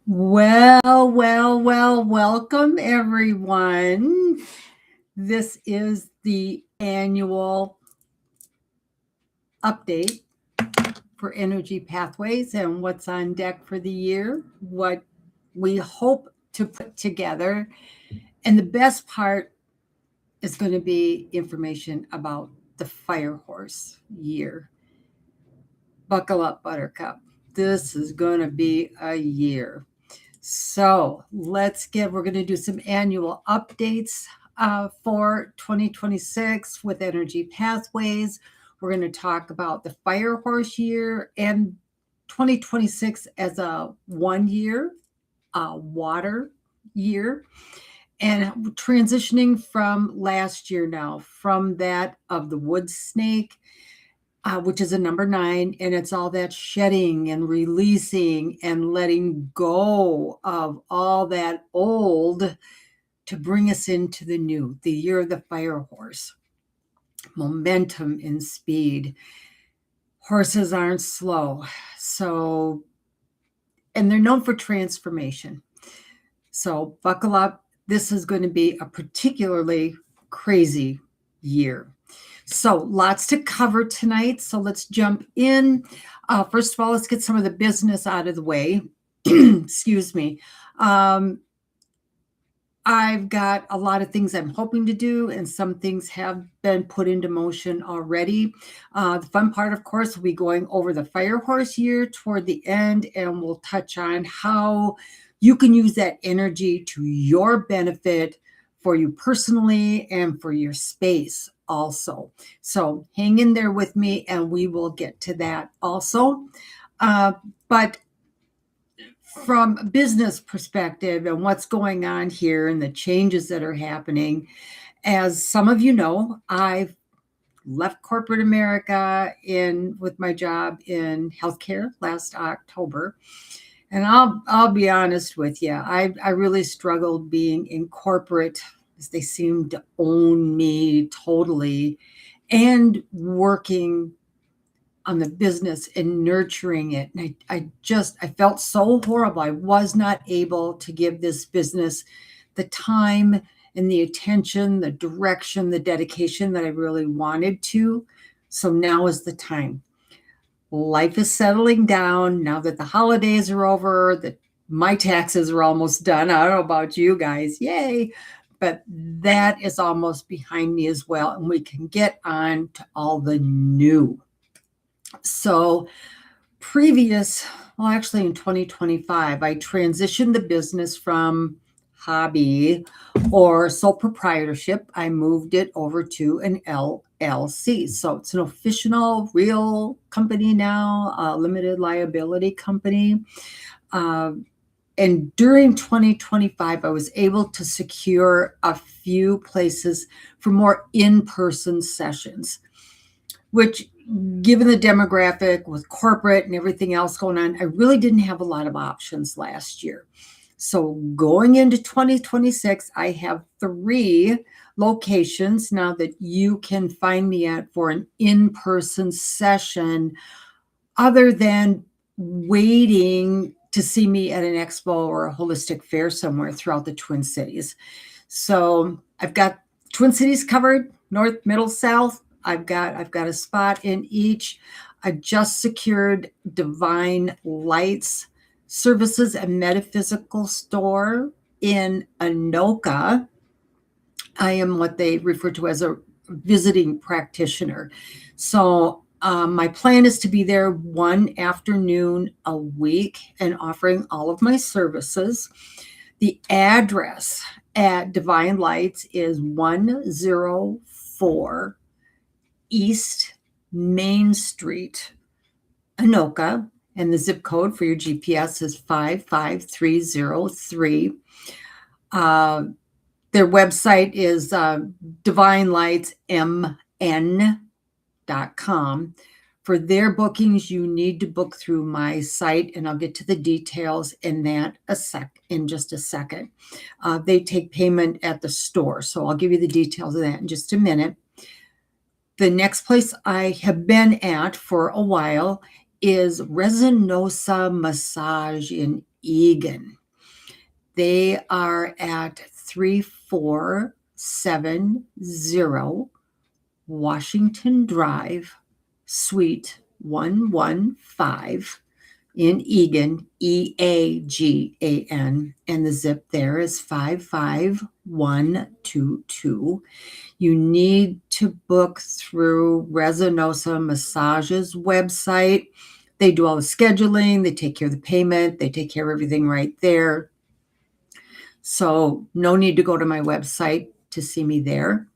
Welcome everyone. This is the annual update for Energy Pathways and what's on deck for the year, what we hope to put together. And the best part is going to be information about the Fire Horse year. Buckle up, Buttercup. This is going to be a year. So we're going to do some annual updates for 2026 with Energy Pathways. We're going to talk about the Fire Horse year and 2026 as a 1 year water year, and transitioning from last year now, from that of the wood snake, which is a number 9, and it's all that shedding and releasing and letting go of all that old to bring us into the new, the year of the Fire Horse. Momentum and speed. Horses aren't slow, and they're known for transformation. So buckle up. This is going to be a particularly crazy year. So lots to cover tonight. So let's jump in. First of all, let's get some of the business out of the way. Excuse me. I've got a lot of things I'm hoping to do, and some things have been put into motion already. The fun part, of course, will be going over the Fire Horse year toward the end, and we'll touch on how you can use that energy to your benefit for you personally and for your space also. So hang in there with me, and we will get to that also. But from a business perspective and what's going on here and the changes that are happening, as some of you know, I've left corporate America with my job in healthcare last October. And I'll be honest with you, I really struggled being in corporate, as they seemed to own me totally, and working on the business and nurturing it. And I felt so horrible. I was not able to give this business the time and the attention, the direction, the dedication that I really wanted to. So now is the time. Life is settling down now that the holidays are over, that my taxes are almost done. I don't know about you guys, yay, but that is almost behind me as well, and we can get on to all the new. So actually in 2025, I transitioned the business from hobby or sole proprietorship. I moved it over to an LLC. So it's an official, real company now, a limited liability company. And during 2025, I was able to secure a few places for more in-person sessions, which, given the demographic with corporate and everything else going on, I really didn't have a lot of options last year. So going into 2026, I have 3 locations now that you can find me at for an in-person session, other than waiting to see me at an expo or a holistic fair somewhere throughout the Twin Cities. So I've got Twin Cities covered, north, middle, south. I've got a spot in each. I just secured Divine Lights Services and Metaphysical store in Anoka. I am what they refer to as a visiting practitioner. So my plan is to be there 1 afternoon a week and offering all of my services. The address at Divine Lights is 104 East Main Street, Anoka, and the zip code for your GPS is 55303. Their website is divinelightsmn.com. For their bookings, you need to book through my site, and I'll get to the details in just a second. They take payment at the store, so I'll give you the details of that in just a minute. The next place I have been at for a while is Resinosa Massage in Eagan. They are at 3470 Washington Drive, Suite 115 in Eagan, Eagan, and the zip there is 55122. You need to book through Resinosa Massage's website. They do all the scheduling, they take care of the payment, they take care of everything right there. So no need to go to my website to see me there.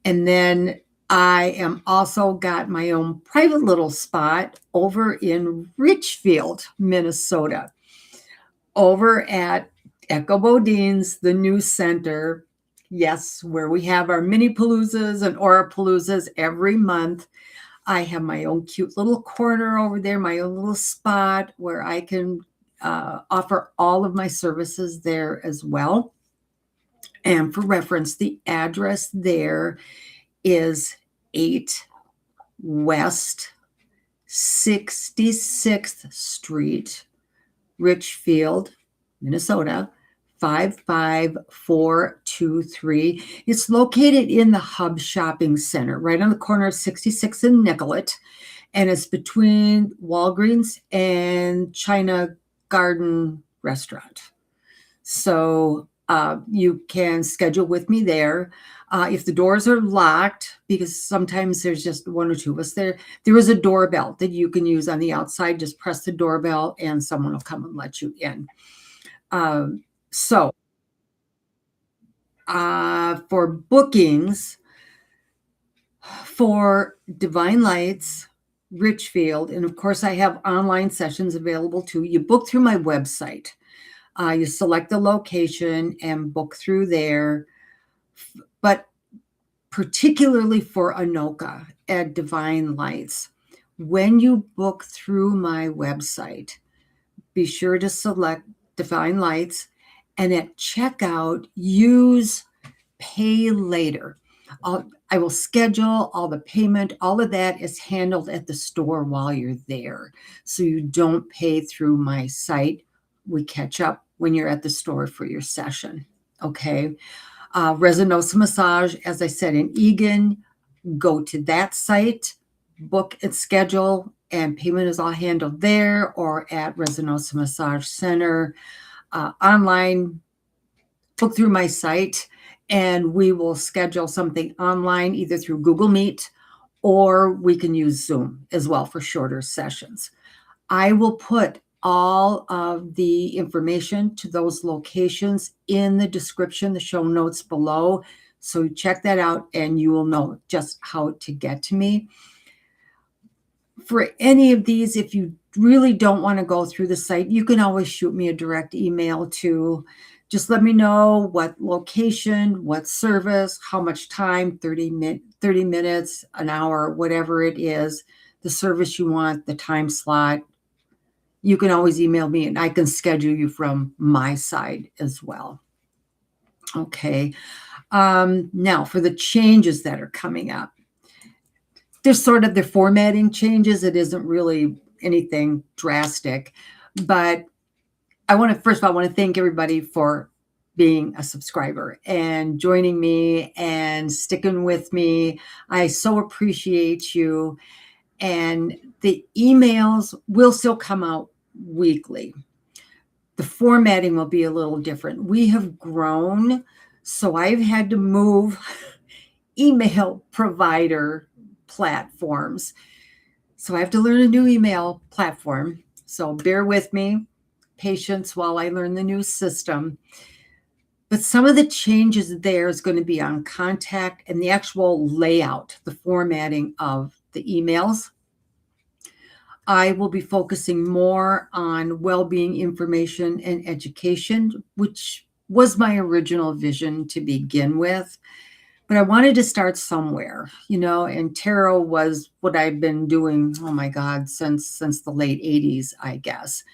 And then I am also got my own private little spot over in Richfield, Minnesota, over at Echo Bodine's, the new center. Yes, where we have our mini paloozas and Aurapaloozas every month. I have my own cute little corner over there, my own little spot where I can offer all of my services there as well. And for reference, the address there is 8 West 66th Street, Richfield, Minnesota, 55423. It's located in the Hub Shopping Center, right on the corner of 66 and Nicollet, and it's between Walgreens and China Garden Restaurant. So you can schedule with me there. If the doors are locked, because sometimes there's just one or two of us there, there is a doorbell that you can use on the outside. Just press the doorbell and someone will come and let you in. So for bookings for Divine Lights, Richfield, and of course I have online sessions available too. You book through my website. You select the location and book through there. But particularly for Anoka at Divine Lights, when you book through my website, be sure to select Divine Lights, and at checkout, use Pay Later. I will schedule all the payment. All of that is handled at the store while you're there. So you don't pay through my site. We catch up when you're at the store for your session. Okay. Resinosa Massage, as I said, in Eagan, go to that site, book and schedule, and payment is all handled there or at Resinosa Massage Center. Online, book through my site, and we will schedule something online either through Google Meet or we can use Zoom as well for shorter sessions. I will put all of the information to those locations in the description, the show notes below. So check that out and you will know just how to get to me. For any of these, if you really don't want to go through the site, you can always shoot me a direct email to just let me know what location, what service, how much time, 30 minutes, an hour, whatever it is, the service you want, the time slot. You can always email me and I can schedule you from my side as well. Okay. Now for the changes that are coming up. There's sort of the formatting changes. It isn't really anything drastic, but first of all, I want to thank everybody for being a subscriber and joining me and sticking with me. I so appreciate you. And the emails will still come out weekly. The formatting will be a little different. We have grown, so I've had to move email provider platforms. So I have to learn a new email platform. So bear with me, patience while I learn the new system. But some of the changes there is going to be on contact and the actual layout, the formatting of the emails. I will be focusing more on well-being information and education, which was my original vision to begin with. But I wanted to start somewhere, and tarot was what I've been doing, oh my God, since the late 80s, I guess.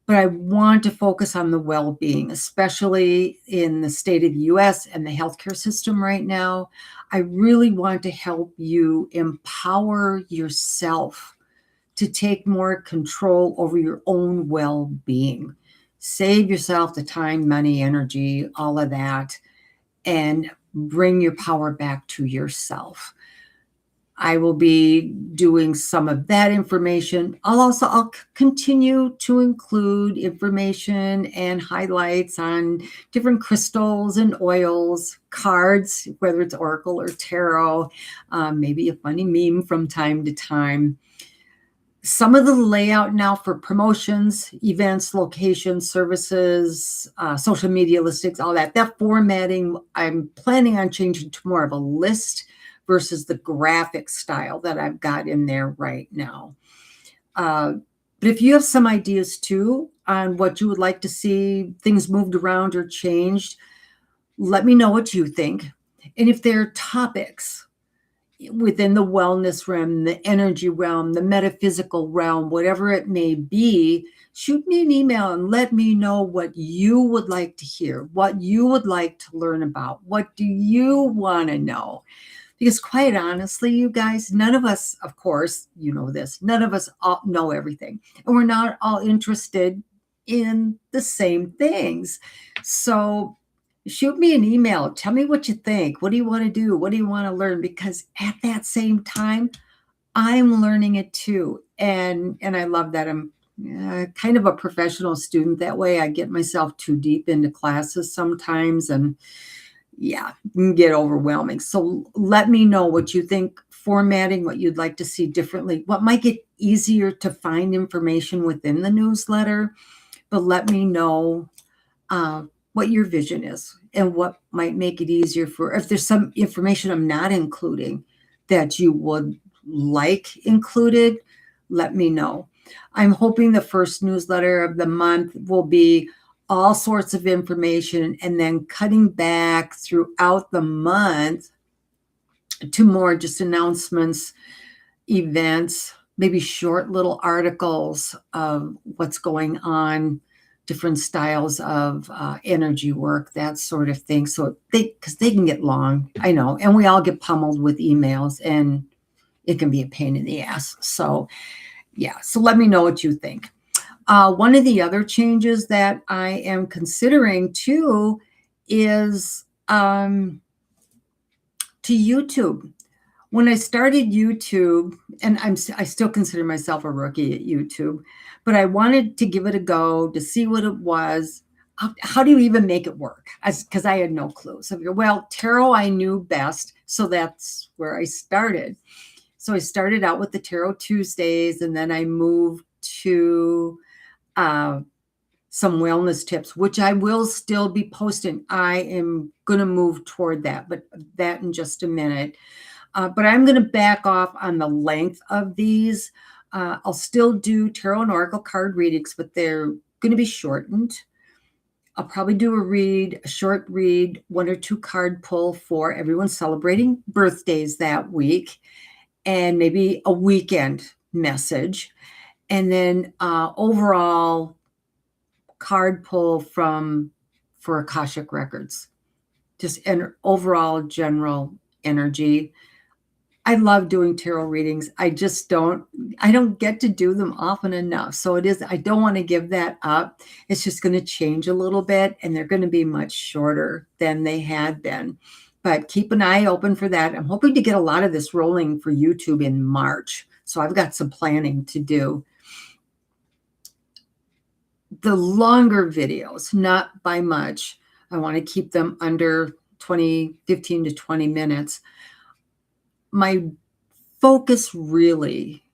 But I want to focus on the well-being, especially in the state of the US and the healthcare system right now. I really want to help you empower yourself to take more control over your own well-being. Save yourself the time, money, energy, all of that, and bring your power back to yourself. I will be doing some of that information. I'll continue to include information and highlights on different crystals and oils, cards, whether it's Oracle or Tarot, maybe a funny meme from time to time. Some of the layout now for promotions, events, locations, services, social media listings, all that formatting, I'm planning on changing to more of a list versus the graphic style that I've got in there right now. But if you have some ideas too on what you would like to see things moved around or changed, let me know what you think. And if there are topics within the wellness realm, the energy realm, the metaphysical realm, whatever it may be, shoot me an email and let me know what you would like to hear, what you would like to learn about, what do you want to know? Because quite honestly, you guys, none of us, of course, you know this, none of us all know everything. And we're not all interested in the same things. So shoot me an email. Tell me what you think. What do you want to do? What do you want to learn? Because at that same time, I'm learning it too. And I love that I'm kind of a professional student that way. I get myself too deep into classes sometimes, and yeah, it can get overwhelming. So let me know what you think, formatting, what you'd like to see differently, what might get easier to find information within the newsletter, but let me know what your vision is and what might make it easier for, if there's some information I'm not including that you would like included, let me know. I'm hoping the first newsletter of the month will be all sorts of information and then cutting back throughout the month to more just announcements, events, maybe short little articles of what's going on, different styles of energy work, that sort of thing. So because they can get long, I know, and we all get pummeled with emails and it can be a pain in the ass. So yeah, so let me know what you think. One of the other changes that I am considering too is to YouTube. When I started YouTube, and I still consider myself a rookie at YouTube, but I wanted to give it a go to see what it was. How do you even make it work? Because I had no clue. So, well, tarot I knew best, so that's where I started. So I started out with the Tarot Tuesdays, and then I moved to some wellness tips, which I will still be posting. I am going to move toward that, but that in just a minute. But I'm going to back off on the length of these. I'll still do tarot and oracle card readings, but they're going to be shortened. I'll probably do a short read, 1 or 2 card pull for everyone celebrating birthdays that week, and maybe a weekend message. And then overall card pull for Akashic Records, just an overall general energy. I love doing tarot readings. I don't get to do them often enough. So I don't want to give that up. It's just going to change a little bit, and they're going to be much shorter than they had been. But keep an eye open for that. I'm hoping to get a lot of this rolling for YouTube in March. So I've got some planning to do. The longer videos, not by much. I want to keep them under 15 to 20 minutes. My focus really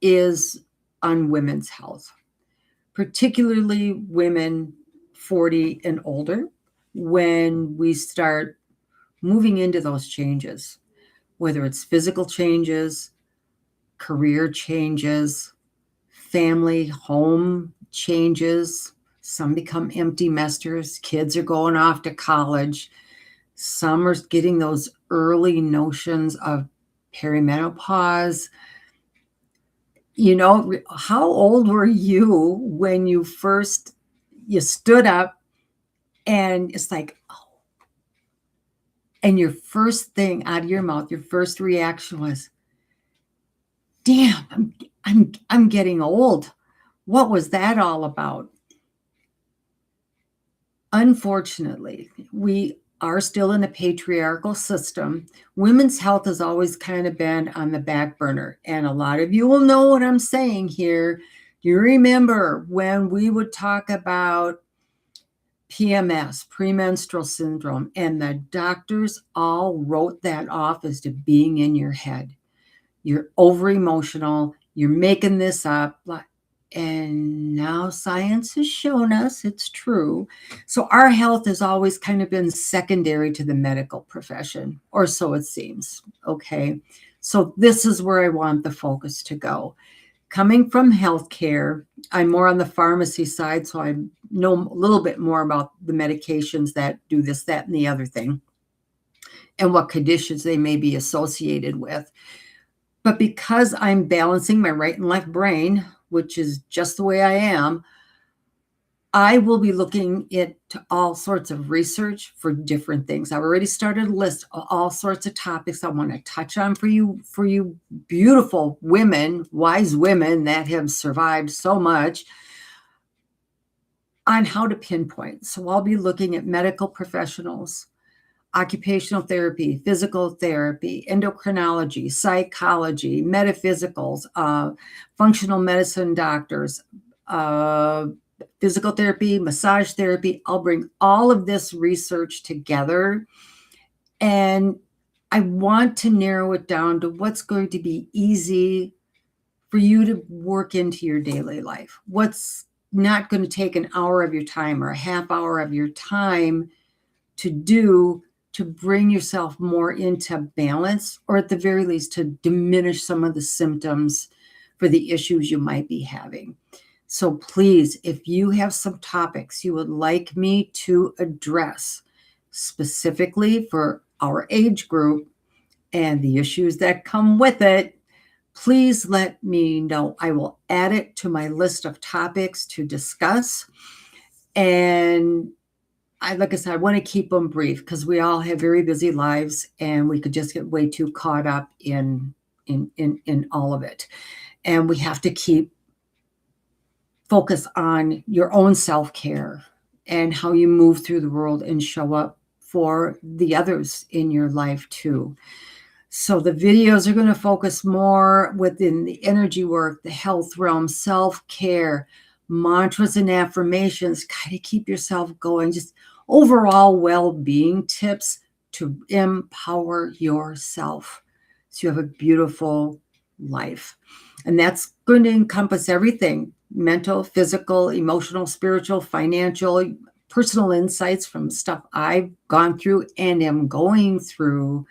is on women's health, particularly women 40 and older, when we start moving into those changes, whether it's physical changes, career changes, family, home changes. Some become empty nesters. Kids are going off to college. Some are getting those early notions of perimenopause. You know, how old were you when you stood up and it's like, oh, and your first thing out of your mouth, your first reaction was, damn, I'm getting old. What was that all about? Unfortunately, we are still in a patriarchal system. Women's health has always kind of been on the back burner. And a lot of you will know what I'm saying here. You remember when we would talk about PMS, premenstrual syndrome, and the doctors all wrote that off as to being in your head. You're over emotional. You're making this up. And now science has shown us it's true. So our health has always kind of been secondary to the medical profession, or so it seems. Okay. So this is where I want the focus to go. Coming from healthcare, I'm more on the pharmacy side, so I know a little bit more about the medications that do this, that, and the other thing, and what conditions they may be associated with. But because I'm balancing my right and left brain, which is just the way I am, I will be looking into all sorts of research for different things. I've already started a list of all sorts of topics I want to touch on for you beautiful women, wise women that have survived so much, on how to pinpoint. So I'll be looking at medical professionals, occupational therapy, physical therapy, endocrinology, psychology, metaphysicals, functional medicine doctors, physical therapy, massage therapy. I'll bring all of this research together, and I want to narrow it down to what's going to be easy for you to work into your daily life. What's not going to take an hour of your time or a half hour of your time to do to bring yourself more into balance, or at the very least to diminish some of the symptoms for the issues you might be having. So please, if you have some topics you would like me to address specifically for our age group and the issues that come with it, please let me know. I will add it to my list of topics to discuss. And like I said, I want to keep them brief because we all have very busy lives and we could just get way too caught up in all of it. And we have to keep focus on your own self-care and how you move through the world and show up for the others in your life too. So the videos are going to focus more within the energy work, the health realm, self-care, mantras and affirmations, kind of keep yourself going, just overall well-being tips to empower yourself so you have a beautiful life. And that's going to encompass everything: mental, physical, emotional, spiritual, financial, personal insights from stuff I've gone through and am going through,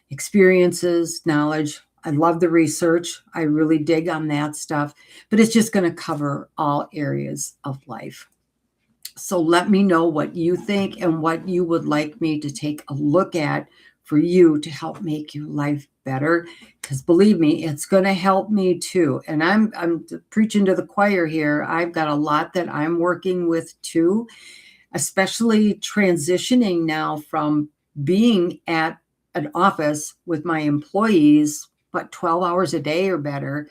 experiences, knowledge. I love the research. I really dig on that stuff, but it's just going to cover all areas of life. So let me know what you think and what you would like me to take a look at for you to help make your life better. Because believe me, it's going to help me too. And I'm preaching to the choir here. I've got a lot that I'm working with too, especially transitioning now from being at an office with my employees, 12 hours a day or better,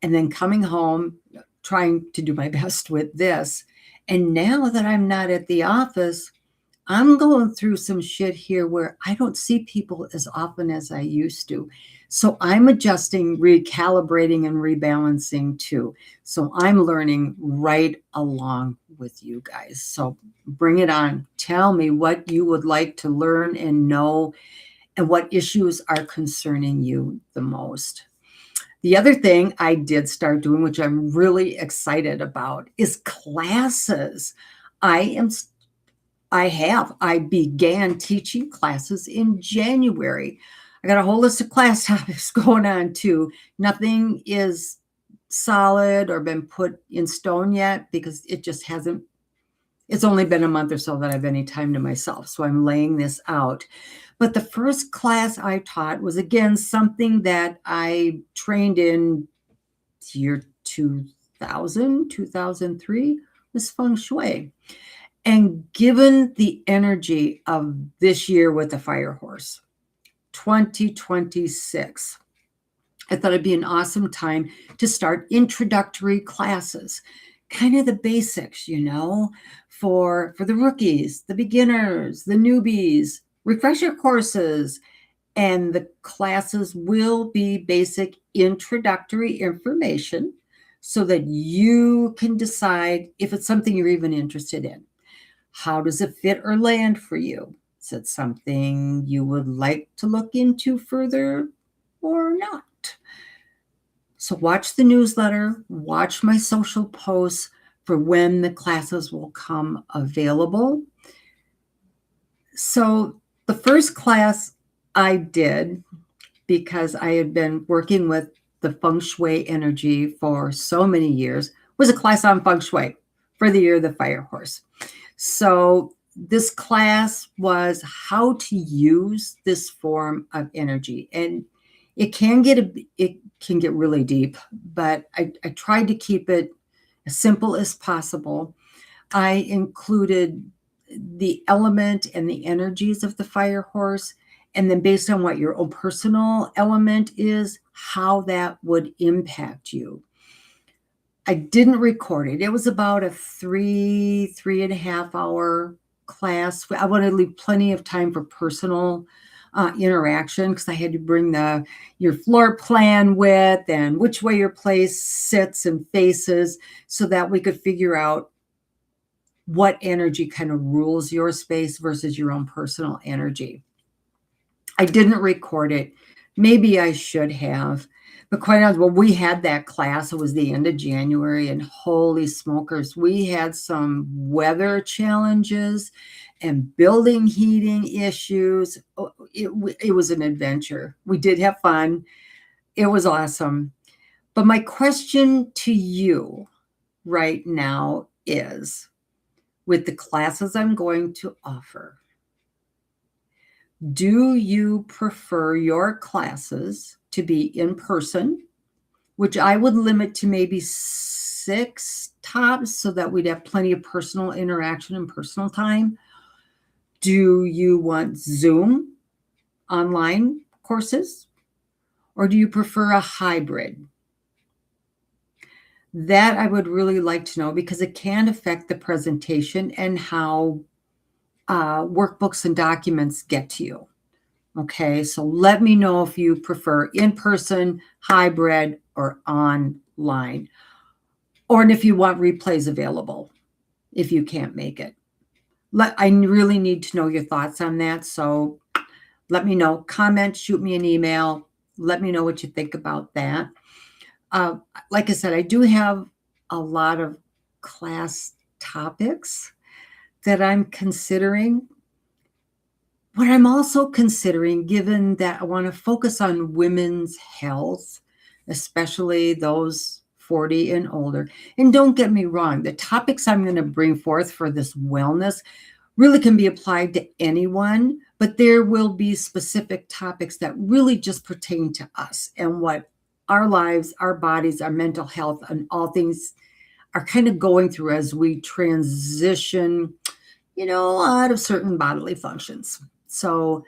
and then coming home, trying to do my best with this. And now that I'm not at the office, I'm going through some shit here where I don't see people as often as I used to. So I'm adjusting, recalibrating, and rebalancing too. So I'm learning right along with you guys. So bring it on. Tell me what you would like to learn and know, and what issues are concerning you the most. The other thing I did start doing, which I'm really excited about, is classes. I began teaching classes in January. I got a whole list of class topics going on too. Nothing is solid or been put in stone yet because it just hasn't. It's only been a month or so that I've any time to myself. So I'm laying this out. But the first class I taught was, again, something that I trained in year 2000, 2003, was feng shui. And given the energy of this year with the fire horse, 2026, I thought it'd be an awesome time to start introductory classes. kind of the basics, for the rookies, the beginners, the newbies, refresher courses, and the classes will be basic introductory information so that you can decide if it's something you're even interested in. How does it fit or land for you? Is it something you would like to look into further or not? So watch the newsletter, watch my social posts for when the classes will come available. So the first class I did, because I had been working with the feng shui energy for so many years, was a class on feng shui for the year of the fire horse. So this class was how to use this form of energy. And it can get really deep, but I tried to keep it as simple as possible. I included the element and the energies of the fire horse, and then based on what your own personal element is, how that would impact you. I didn't record it. It was about a 3.5 hour class. I wanted to leave plenty of time for personal interaction, because I had to bring your floor plan with and which way your place sits and faces, so that we could figure out what energy kind of rules your space versus your own personal energy. I didn't record it. Maybe I should have. But quite honestly, well, we had that class. It was the end of January, and holy smokers, we had some weather challenges and building heating issues. It was an adventure. We did have fun. It was awesome. But my question to you right now is, with the classes I'm going to offer, do you prefer your classes to be in person, which I would limit to maybe 6 tops so that we'd have plenty of personal interaction and personal time? Do you want Zoom online courses, or do you prefer a hybrid? That I would really like to know, because it can affect the presentation and how workbooks and documents get to you. Okay, so let me know if you prefer in-person, hybrid, or online, or if you want replays available if you can't make it. I really need to know your thoughts on that, so let me know. Comment, shoot me an email. Let me know what you think about that. Like I said, I do have a lot of class topics that I'm considering. What I'm also considering, given that I want to focus on women's health, especially those 40 and older. And don't get me wrong, the topics I'm going to bring forth for this wellness really can be applied to anyone, but there will be specific topics that really just pertain to us and what our lives, our bodies, our mental health, and all things are kind of going through as we transition, out of certain bodily functions. So,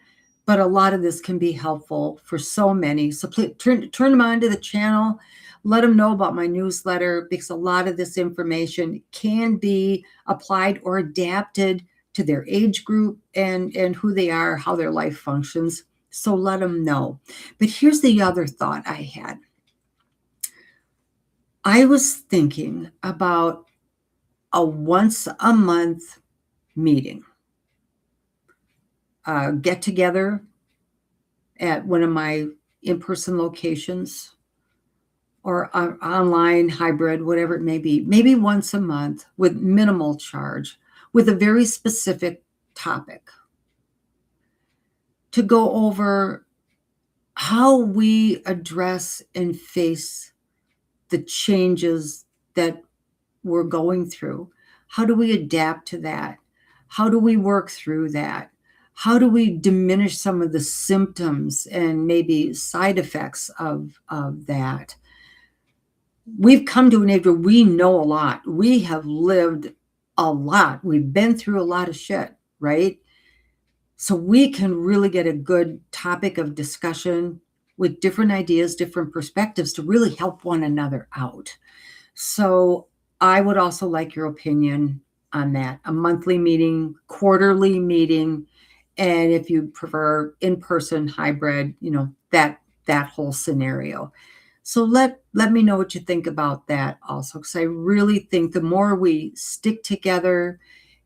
but a lot of this can be helpful for so many. So please turn them on to the channel. Let them know about my newsletter, because a lot of this information can be applied or adapted to their age group and who they are, how their life functions. So let them know. But here's the other thought I had. I was thinking about a once a month meeting, get together at one of my in-person locations, or online, hybrid, whatever it may be, maybe once a month with minimal charge, with a very specific topic, to go over how we address and face the changes that we're going through. How do we adapt to that? How do we work through that? How do we diminish some of the symptoms and maybe side effects of that? We've come to an age where we know a lot. We have lived a lot. We've been through a lot of shit, right? So we can really get a good topic of discussion with different ideas, different perspectives to really help one another out. So I would also like your opinion on that. A monthly meeting, quarterly meeting, and if you prefer in-person, hybrid, that whole scenario. So let me know what you think about that also, because I really think the more we stick together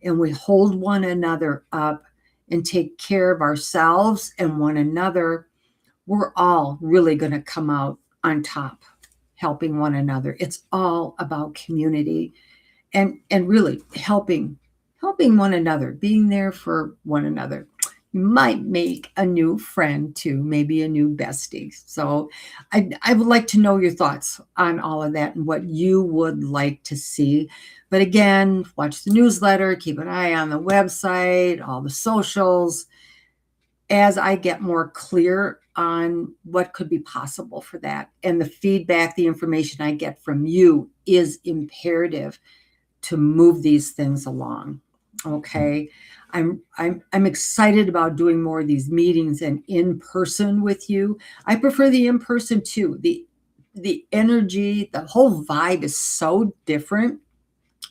and we hold one another up and take care of ourselves and one another, we're all really going to come out on top helping one another. It's all about community and really helping one another, being there for one another. You might make a new friend too, maybe a new bestie. So I would like to know your thoughts on all of that and what you would like to see. But again, watch the newsletter, keep an eye on the website, all the socials, as I get more clear on what could be possible for that. And the feedback, the information I get from you is imperative to move these things along. Okay. I'm excited about doing more of these meetings and in person with you. I prefer the in person too. The energy, the whole vibe is so different,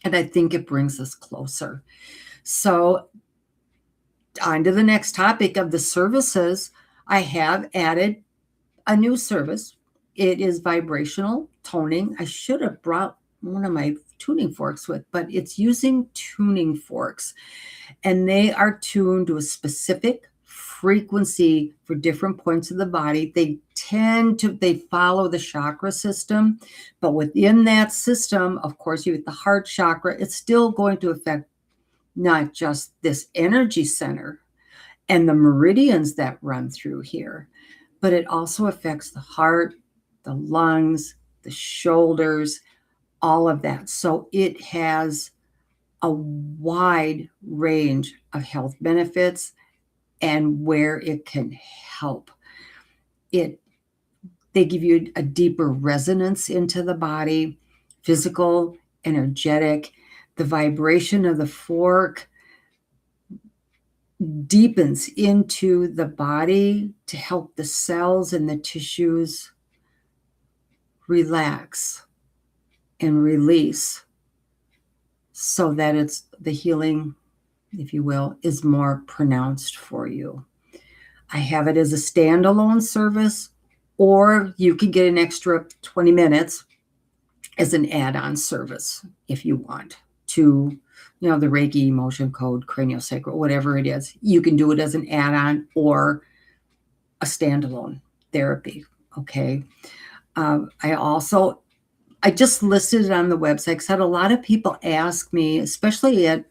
and I think it brings us closer. So on to the next topic of the services. I have added a new service. It is vibrational toning. I should have brought one of my tuning forks with, but it's using tuning forks, and they are tuned to a specific frequency for different points of the body. They follow the chakra system, but within that system, of course, you have the heart chakra. It's still going to affect not just this energy center and the meridians that run through here, but it also affects the heart, the lungs, the shoulders, all of that. So it has a wide range of health benefits and where it can help. They give you a deeper resonance into the body, physical, energetic. The vibration of the fork deepens into the body to help the cells and the tissues relax and release, so that it's the healing, if you will, is more pronounced for you. I have it as a standalone service, or you can get an extra 20 minutes as an add-on service if you want to, the Reiki, emotion code, craniosacral, whatever it is. You can do it as an add-on or a standalone therapy. Okay. I just listed it on the website because I had a lot of people ask me, especially at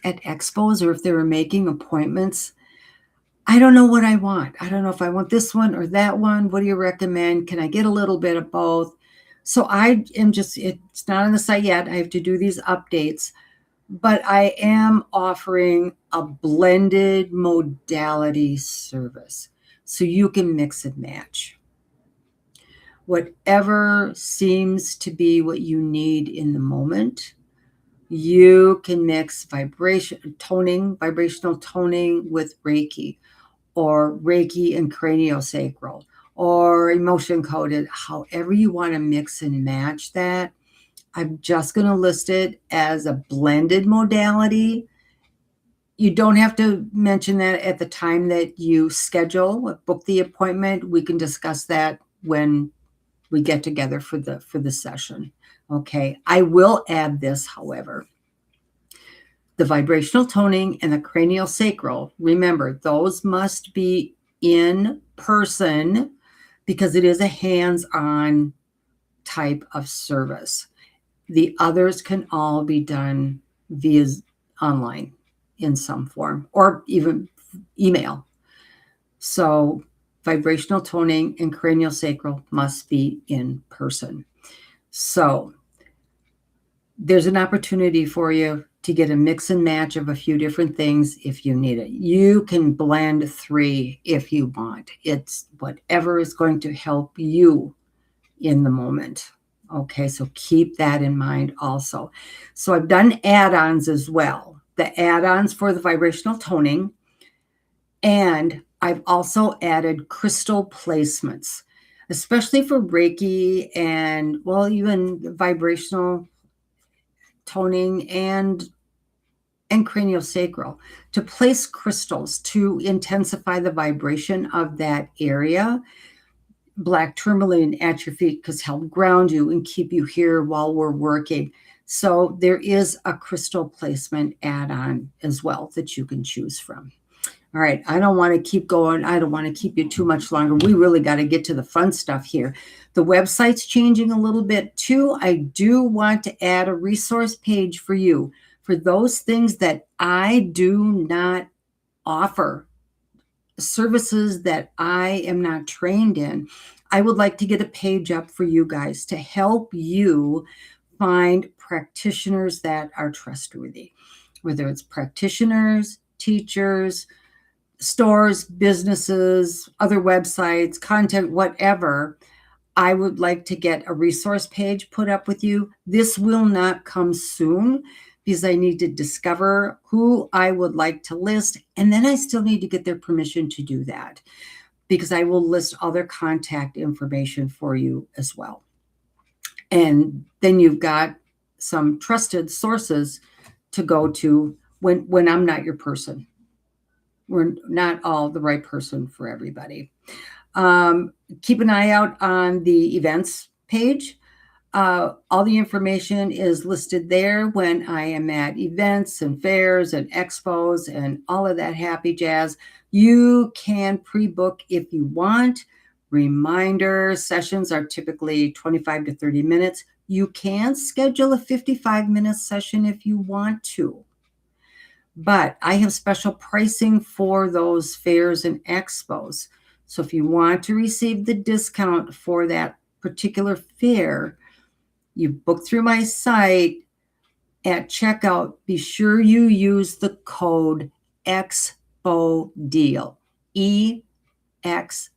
expos or if they were making appointments, I don't know what I want. I don't know if I want this one or that one. What do you recommend? Can I get a little bit of both? So it's not on the site yet. I have to do these updates, but I am offering a blended modality service. So you can mix and match. Whatever seems to be what you need in the moment, you can mix vibrational toning with Reiki, or Reiki and craniosacral, or emotion coded, however you want to mix and match that. I'm just going to list it as a blended modality. You don't have to mention that at the time that you book the appointment. We can discuss that when we get together for the session. Okay. I will add this, however. The vibrational toning and the craniosacral, remember, those must be in person because it is a hands-on type of service. The others can all be done via online in some form or even email. So vibrational toning and craniosacral must be in person. So there's an opportunity for you to get a mix and match of a few different things if you need it. You can blend 3 if you want. It's whatever is going to help you in the moment. Okay, so keep that in mind also. So I've done add-ons as well. The add-ons for the vibrational toning, and I've also added crystal placements, especially for Reiki and, even vibrational toning and craniosacral, to place crystals to intensify the vibration of that area. Black tourmaline at your feet because help ground you and keep you here while we're working. So there is a crystal placement add-on as well that you can choose from. All right, I don't want to keep going. I don't want to keep you too much longer. We really got to get to the fun stuff here. The website's changing a little bit too. I do want to add a resource page for you for those things that I do not offer, services that I am not trained in. I would like to get a page up for you guys to help you find practitioners that are trustworthy, whether it's practitioners, teachers, stores, businesses, other websites, content, whatever. I would like to get a resource page put up with you. This will not come soon because I need to discover who I would like to list. And then I still need to get their permission to do that because I will list all their contact information for you as well. And then you've got some trusted sources to go to when I'm not your person. We're not all the right person for everybody. Keep an eye out on the events page. All the information is listed there when I am at events and fairs and expos and all of that happy jazz. You can pre-book if you want. Reminder sessions are typically 25 to 30 minutes. You can schedule a 55-minute session if you want to. But I have special pricing for those fairs and expos. So if you want to receive the discount for that particular fair, you book through my site at checkout. Be sure you use the code EXPODEAL, EXPODEAL.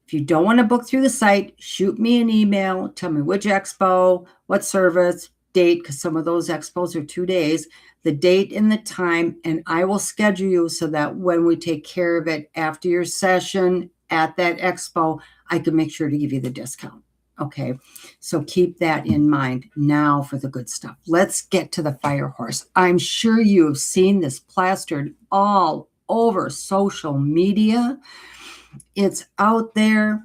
If you don't want to book through the site, shoot me an email. Tell me which expo, what service, date, because some of those expos are 2 days, the date and the time, and I will schedule you so that when we take care of it after your session at that expo, I can make sure to give you the discount. Okay, so keep that in mind. Now for the good stuff. Let's get to the fire horse. I'm sure you have seen this plastered all over social media. It's out there,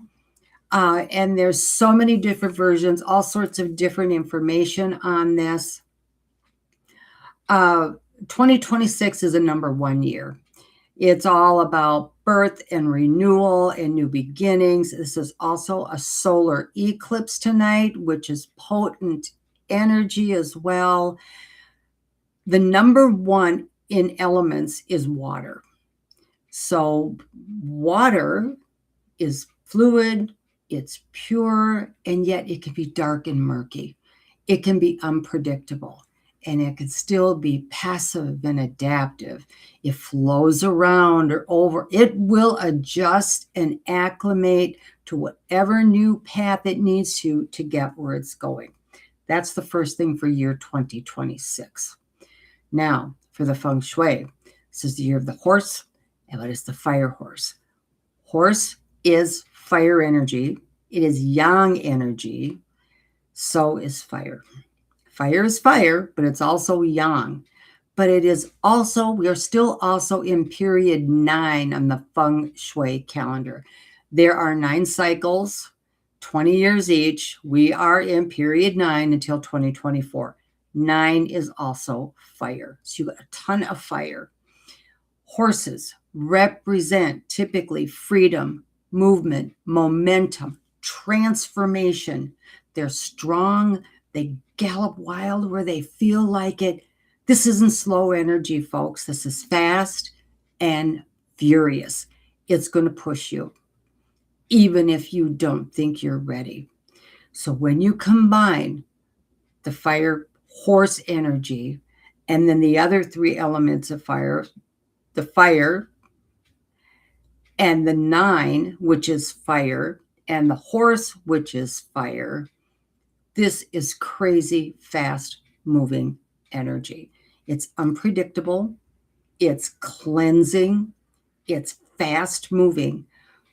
and there's so many different versions, all sorts of different information on this. 2026 is a number 1 year. It's all about birth and renewal and new beginnings. This is also a solar eclipse tonight, which is potent energy as well. The number 1 in elements is water. So water is fluid, it's pure, and yet it can be dark and murky. It can be unpredictable, and it can still be passive and adaptive. It flows around or over. It will adjust and acclimate to whatever new path it needs to get where it's going. That's the first thing for year 2026. Now, for the feng shui, this is the year of the horse. And what is the fire horse? Horse is fire energy. It is yang energy. So is fire. Fire is fire, but it's also yang. But it is also, we are still also in period 9 on the feng shui calendar. There are 9 cycles, 20 years each. We are in period 9 until 2024. 9 is also fire. So you got a ton of fire. Horses represent typically freedom, movement, momentum, transformation. They're strong. They gallop wild where they feel like it. This isn't slow energy, folks. This is fast and furious. It's going to push you, even if you don't think you're ready. So when you combine the fire horse energy and then the other 3 elements of fire, the fire and the 9, which is fire, and the horse, which is fire, this is crazy, fast moving energy. It's unpredictable. It's cleansing. It's fast moving.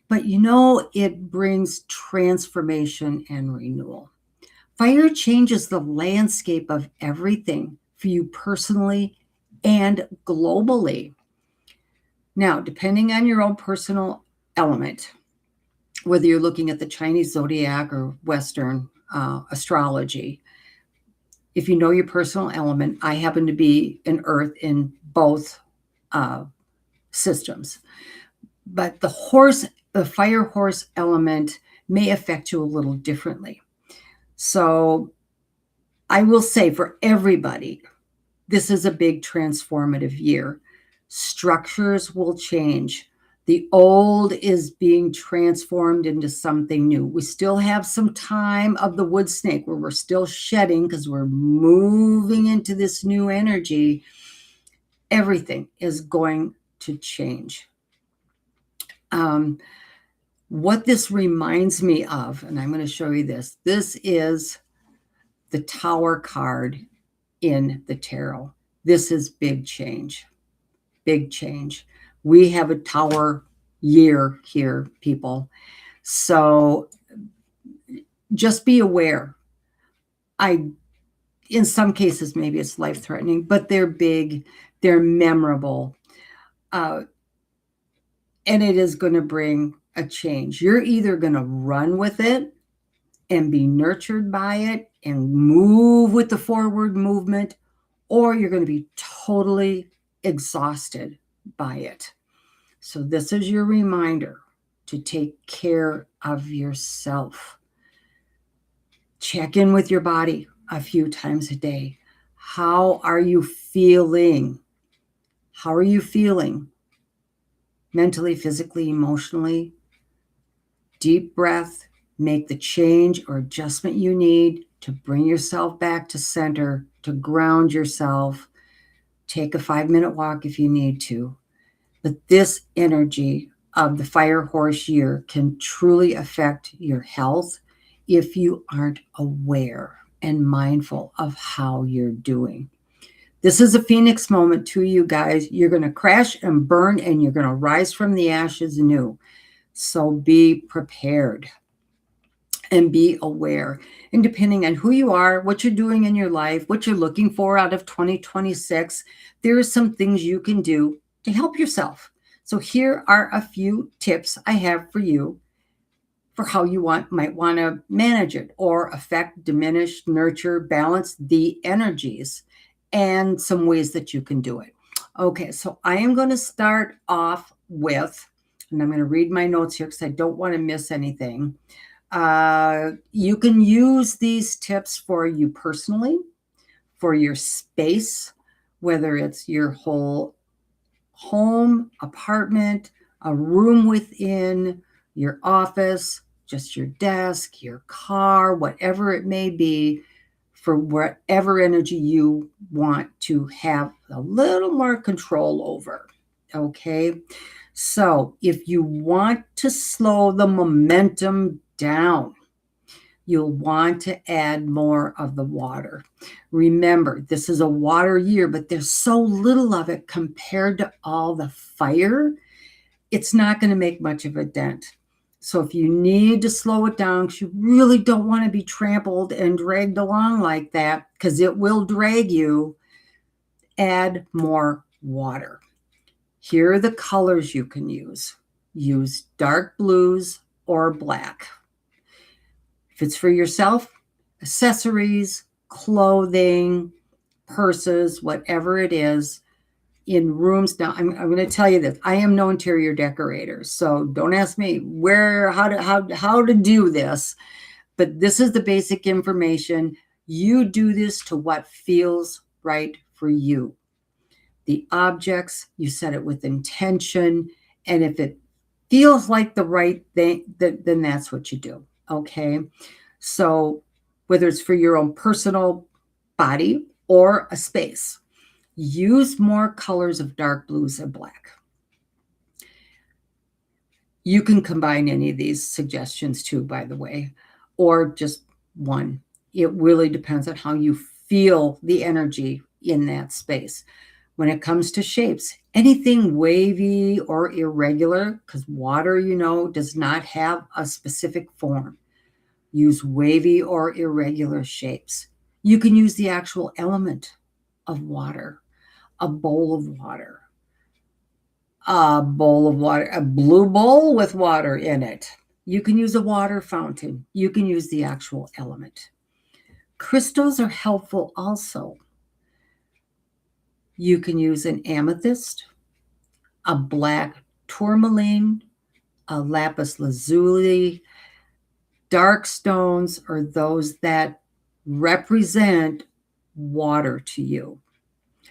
but you know, it brings transformation and renewal. Fire changes the landscape of everything for you personally and globally. Now, depending on your own personal element, whether you're looking at the Chinese zodiac or Western astrology, if you know your personal element, I happen to be an earth in both systems. But the fire horse element may affect you a little differently. So I will say for everybody, this is a big transformative year. Structures will change. The old is being transformed into something new. We still have some time of the wood snake where we're still shedding because we're moving into this new energy. Everything is going to change. What this reminds me of, and I'm going to show you this. This is the Tower card in the tarot. This is big change. Big change. We have a Tower year here, people. So just be aware. In some cases, maybe it's life-threatening, but they're big, they're memorable. And it is going to bring a change. You're either going to run with it and be nurtured by it and move with the forward movement, or you're going to be totally exhausted by it. So this is your reminder to take care of yourself. Check in with your body a few times a day. How are you feeling? How are you feeling? Mentally, physically, emotionally? Deep breath. Make the change or adjustment you need to bring yourself back to center, to ground yourself. Take a 5-minute walk if you need to. But this energy of the fire horse year can truly affect your health if you aren't aware and mindful of how you're doing. This is a phoenix moment to you guys. You're going to crash and burn, and you're going to rise from the ashes anew. So be prepared and be aware. And depending on who you are, what you're doing in your life, what you're looking for out of 2026, there are some things you can do to help yourself. So here are a few tips I have for you for how you might want to manage it or affect, diminish, nurture, balance the energies, and some ways that you can do it. Okay, so I am going to start off with, and I'm going to read my notes here because I don't want to miss anything. You can use these tips for you personally, for your space, whether it's your whole home, apartment, a room within your office, just your desk, your car, whatever it may be, for whatever energy you want to have a little more control over. Okay. So if you want to slow the momentum down, you'll want to add more of the water. Remember, this is a water year, but there's so little of it compared to all the fire. It's not going to make much of a dent. So if you need to slow it down, because you really don't want to be trampled and dragged along like that, because it will drag you, add more water. Here are the colors you can use. Use dark blues or black. If it's for yourself, accessories, clothing, purses, whatever it is, in rooms. Now, I'm going to tell you this. I am no interior decorator, so don't ask me how to do this. But this is the basic information. You do this to what feels right for you. The objects, you set it with intention, and if it feels like the right thing, then that's what you do. Okay, so whether it's for your own personal body or a space, use more colors of dark blues and black. You can combine any of these suggestions too, by the way, or just one. It really depends on how you feel the energy in that space. When it comes to shapes, anything wavy or irregular, because water, does not have a specific form. Use wavy or irregular shapes. You can use the actual element of water, a bowl of water, a blue bowl with water in it. You can use a water fountain. You can use the actual element. Crystals are helpful also. You can use an amethyst, a black tourmaline, a lapis lazuli. Dark stones are those that represent water to you.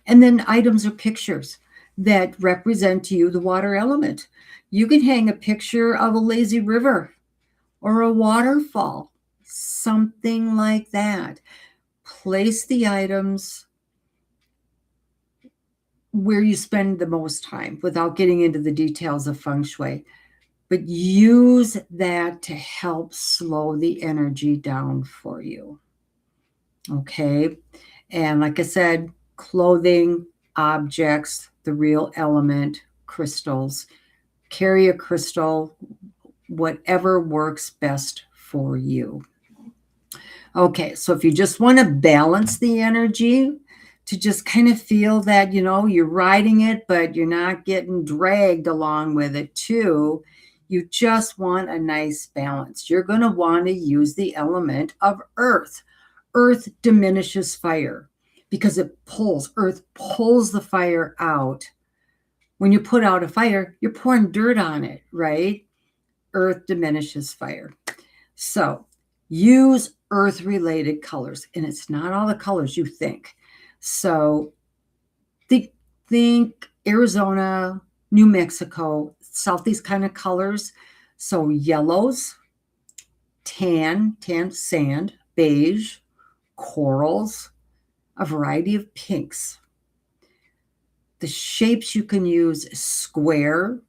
And then items or pictures that represent to you the water element. You can hang a picture of a lazy river or a waterfall, something like that. Place the items where you spend the most time without getting into the details of feng shui. But use that to help slow the energy down for you. Okay. And like I said, clothing, objects, the real element, crystals. Carry a crystal, whatever works best for you. Okay. So if you just want to balance the energy, to just kind of feel that, you're riding it, but you're not getting dragged along with it too. You just want a nice balance. You're going to want to use the element of earth. Earth diminishes fire because earth pulls the fire out. When you put out a fire, you're pouring dirt on it, right? Earth diminishes fire. So use earth-related colors, and it's not all the colors you think. So think Arizona, New Mexico, Southeast kind of colors. So yellows, tan sand, beige, corals, a variety of pinks. The shapes you can use is square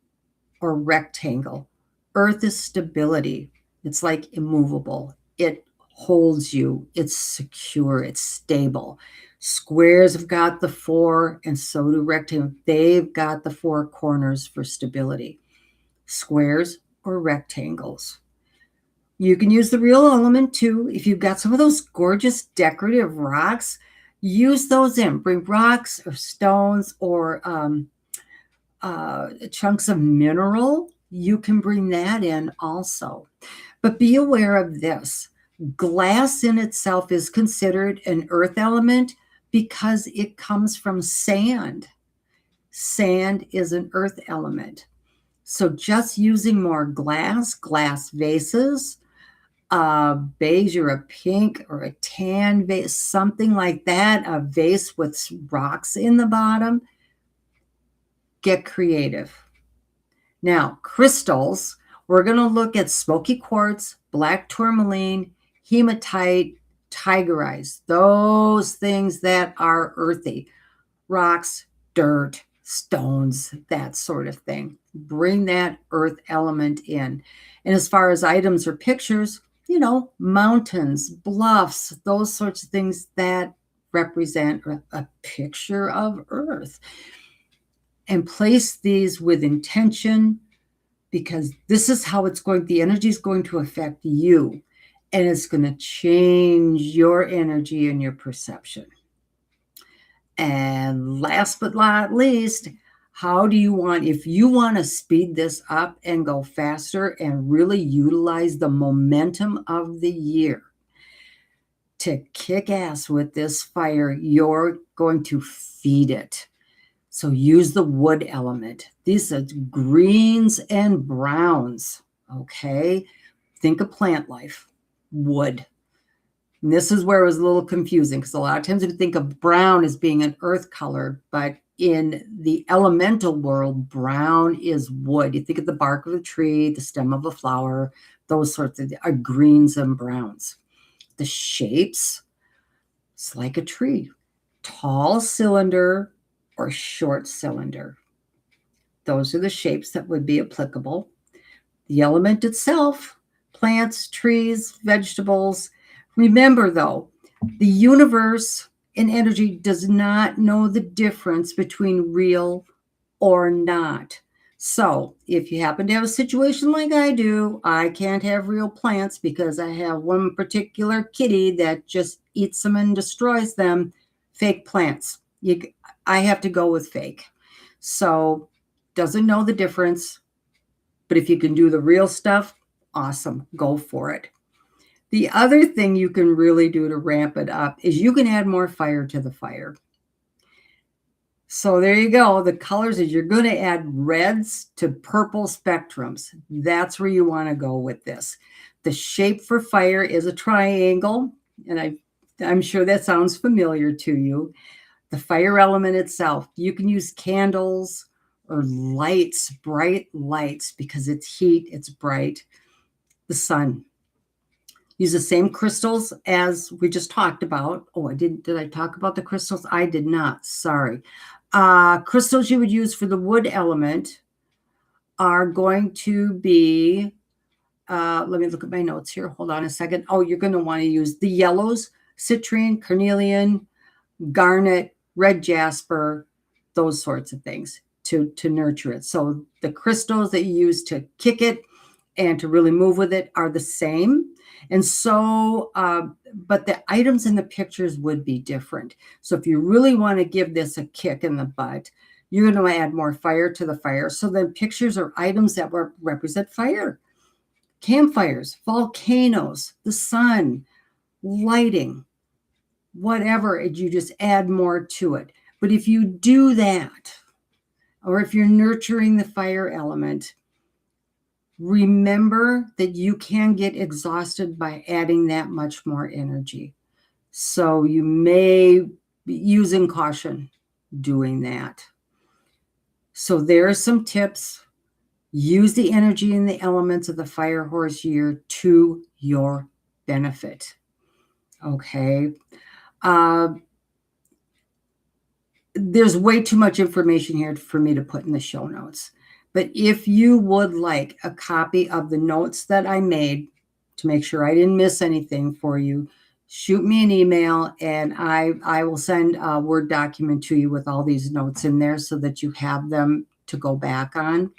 or rectangle. Earth is stability. It's like immovable. It holds you. It's secure. It's stable. Squares have got the 4, and so do rectangles. They've got the 4 corners for stability. Squares or rectangles. You can use the real element too. If you've got some of those gorgeous decorative rocks, use those in. Bring rocks or stones or chunks of mineral. You can bring that in also. But be aware of this. Glass in itself is considered an earth element because it comes from sand. Sand is an earth element. So just using more glass vases, a beige or a pink or a tan vase, something like that, a vase with rocks in the bottom, get creative. Now, crystals, we're going to look at smoky quartz, black tourmaline, hematite, tigerized, those things that are earthy, rocks, dirt, stones, that sort of thing. Bring that earth element in. And as far as items or pictures, mountains, bluffs, those sorts of things that represent a picture of earth. And place these with intention, because this is how the energy is going to affect you. And it's going to change your energy and your perception. And last but not least, if you want to speed this up and go faster and really utilize the momentum of the year to kick ass with this fire, you're going to feed it. So use the wood element. These are greens and browns, okay? Think of plant life, wood. And this is where it was a little confusing because a lot of times we think of brown as being an earth color, but in the elemental world, brown is wood. You think of the bark of a tree, the stem of a flower, those sorts of are greens and browns. The shapes, it's like a tree, tall cylinder or short cylinder. Those are the shapes that would be applicable. The element itself, plants, trees, vegetables. Remember, though, the universe and energy does not know the difference between real or not. So if you happen to have a situation like I do, I can't have real plants because I have one particular kitty that just eats them and destroys them. Fake plants. I have to go with fake. So doesn't know the difference, but if you can do the real stuff, awesome, go for it. The other thing you can really do to ramp it up is you can add more fire to the fire. So there you go. The colors is you're going to add reds to purple spectrums. That's where you want to go with this. The shape for fire is a triangle, and I'm sure that sounds familiar to you. The fire element itself, you can use candles or lights, bright lights, because it's heat, it's bright. The sun. Use the same crystals as we just talked about. Oh, did I talk about the crystals? I did not. Sorry. Crystals you would use for the wood element are going to be, let me look at my notes here. Hold on a second. Oh, you're going to want to use the yellows, citrine, carnelian, garnet, red jasper, those sorts of things to nurture it. So the crystals that you use to kick it and to really move with it are the same. And so, but the items in the pictures would be different. So if you really want to give this a kick in the butt, you're going to add more fire to the fire. So the pictures are items that represent fire. Campfires, volcanoes, the sun, lighting, whatever, you just add more to it. But if you do that, or if you're nurturing the fire element, remember that you can get exhausted by adding that much more energy. So you may be using caution doing that. So there are some tips. Use the energy and the elements of the fire horse year to your benefit. Okay. There's way too much information here for me to put in the show notes. But if you would like a copy of the notes that I made to make sure I didn't miss anything for you, shoot me an email and I will send a Word document to you with all these notes in there so that you have them to go back on.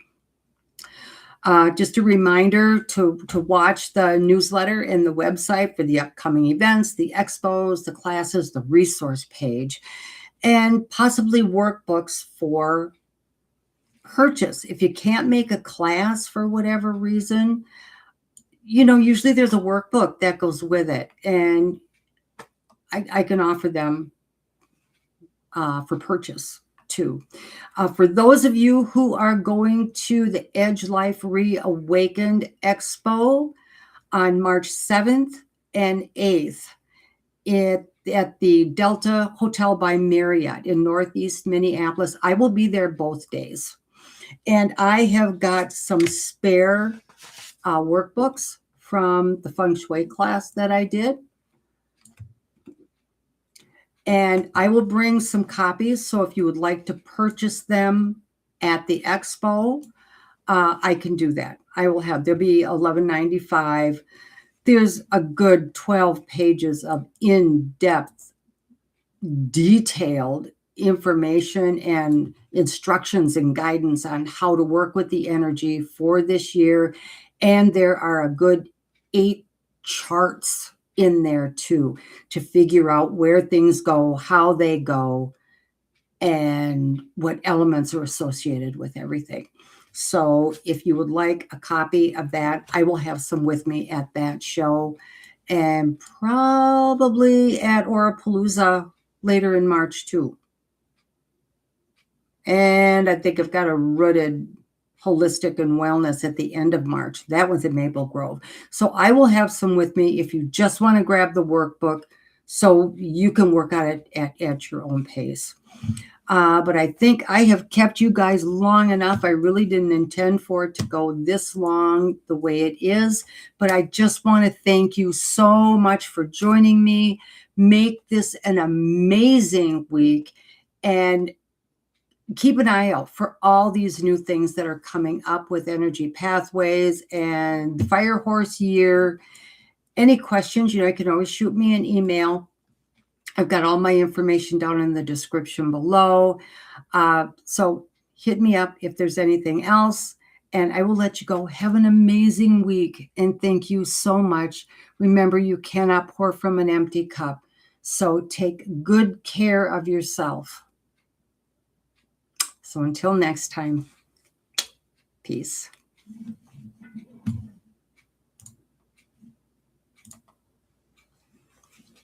Just a reminder to watch the newsletter and the website for the upcoming events, the expos, the classes, the resource page, and possibly workbooks for purchase. If you can't make a class for whatever reason, usually there's a workbook that goes with it, and I can offer them for purchase too. For those of you who are going to the Edge Life Reawakened Expo on March 7th and 8th at the Delta Hotel by Marriott in Northeast Minneapolis, I will be there both days. And I have got some spare workbooks from the feng shui class that I did. And I will bring some copies. So if you would like to purchase them at the expo, I can do that. There'll be $11.95. There's a good 12 pages of in-depth, detailed information and instructions and guidance on how to work with the energy for this year. And there are a good 8 charts in there too, to figure out where things go, how they go, and what elements are associated with everything. So if you would like a copy of that, I will have some with me at that show and probably at Aurapalooza later in March too. And I think I've got a rooted holistic and wellness at the end of March. That was in Maple Grove. So I will have some with me if you just want to grab the workbook so you can work on it at your own pace. But I think I have kept you guys long enough. I really didn't intend for it to go this long the way it is, but I just want to thank you so much for joining me. Make this an amazing week and keep an eye out for all these new things that are coming up with Energy Pathways and the Fire Horse Year. Any questions, you can always shoot me an email. I've got all my information down in the description below. So hit me up if there's anything else, and I will let you go. Have an amazing week, and thank you so much. Remember, you cannot pour from an empty cup. So take good care of yourself. So until next time, peace.